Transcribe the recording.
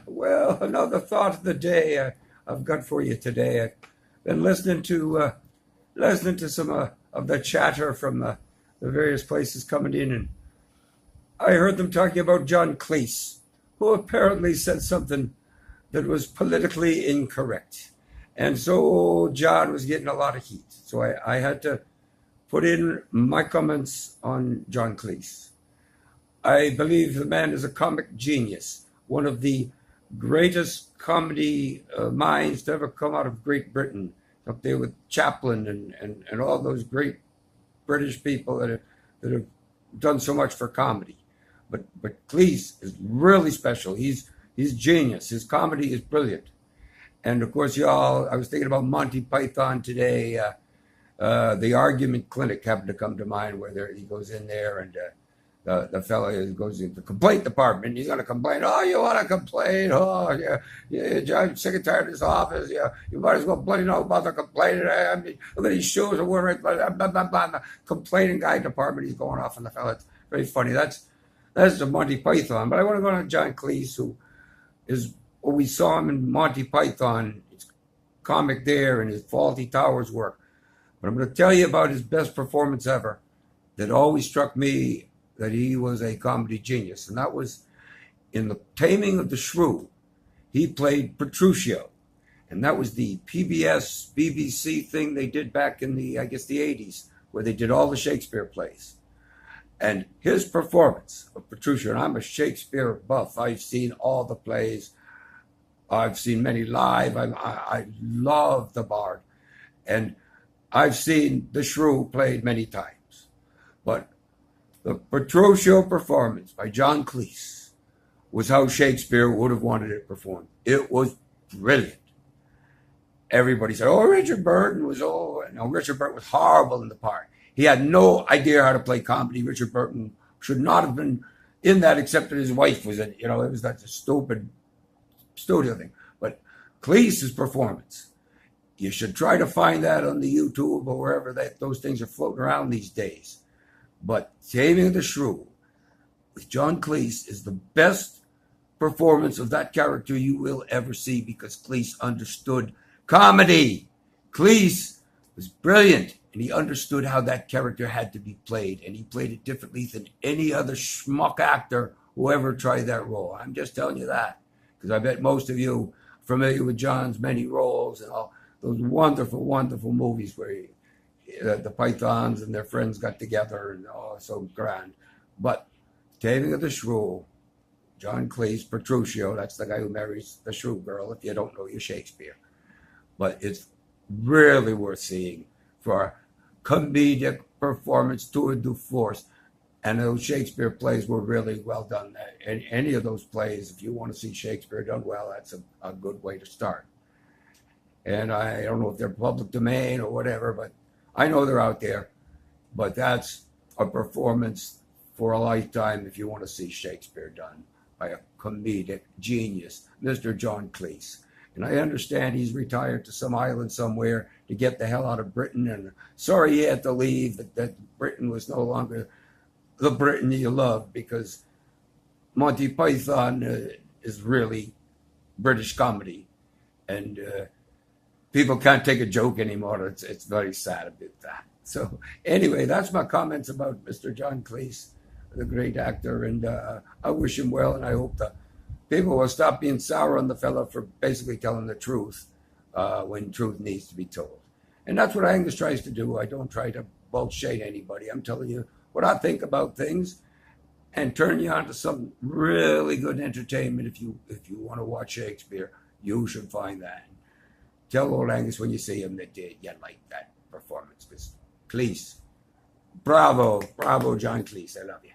Well, another thought of the day I've got for you today. I've been listening to some of the chatter from the various places coming in, and I heard them talking about John Cleese, who apparently said something that was politically incorrect, and so John was getting a lot of heat. So I had to put in my comments on John Cleese. I believe the man is a comic genius, one of the greatest comedy minds to ever come out of Great Britain, up there with Chaplin and all those great British people that have done so much for comedy. But Cleese is really special. He's genius. His comedy is brilliant. And of course, y'all, I was thinking about Monty Python today. The Argument Clinic happened to come to mind, where he goes in there and the fellow goes into the complaint department. And he's going to complain. Oh, you want to complain? Oh, yeah, I'm sick and tired of this office. Yeah, you might as well bloody know about the complaining. I mean, look at these shoes are wearing. Blah, blah, blah, blah. The complaining guy department. He's going off on the fellow. It's very funny. That's the Monty Python. But I want to go on John Cleese, who is what we saw him in Monty Python. It's comic there and his Faulty Towers work. But I'm going to tell you about his best performance ever that always struck me that he was a comedy genius. And that was in The Taming of the Shrew. He played Petruchio. And that was the PBS, BBC thing they did back in the 80s, where they did all the Shakespeare plays. And his performance of Petruchio, and I'm a Shakespeare buff. I've seen all the plays. I've seen many live. I love the Bard. And I've seen the Shrew played many times. But the Petruchio performance by John Cleese was how Shakespeare would have wanted it performed. It was brilliant. Everybody said, oh, Richard Burton was, Richard Burton was horrible in the part. He had no idea how to play comedy. Richard Burton should not have been in that, except that his wife was in it. It was that stupid studio thing. But Cleese's performance, you should try to find that on the YouTube or wherever those things are floating around these days. But Taming of the Shrew with John Cleese is the best performance of that character you will ever see, because Cleese understood comedy. Cleese was brilliant, and he understood how that character had to be played, and he played it differently than any other schmuck actor who ever tried that role. I'm just telling you that, because I bet most of you are familiar with John's many roles and all those wonderful, wonderful movies where the Pythons and their friends got together and so grand. But Taming of the Shrew, John Cleese, Petruchio, that's the guy who marries the Shrew girl, if you don't know your Shakespeare. But it's really worth seeing for a comedic performance tour de force. And those Shakespeare plays were really well done. Any of those plays, if you want to see Shakespeare done well, that's a good way to start. And I don't know if they're public domain or whatever, but I know they're out there. But that's a performance for a lifetime if you want to see Shakespeare done by a comedic genius, Mr. John Cleese. And I understand he's retired to some island somewhere to get the hell out of Britain. And sorry he had to leave, that Britain was no longer the Britain you love, because Monty Python is really British comedy. And people can't take a joke anymore. It's very sad about that. So anyway, that's my comments about Mr. John Cleese, the great actor. And I wish him well, and I hope the people will stop being sour on the fella for basically telling the truth when truth needs to be told. And that's what Angus tries to do. I don't try to bullshit anybody. I'm telling you what I think about things and turn you on to some really good entertainment. If you want to watch Shakespeare, you should find that. Tell old Angus when you see him that you like that performance. Because Cleese, bravo, John Cleese. I love you.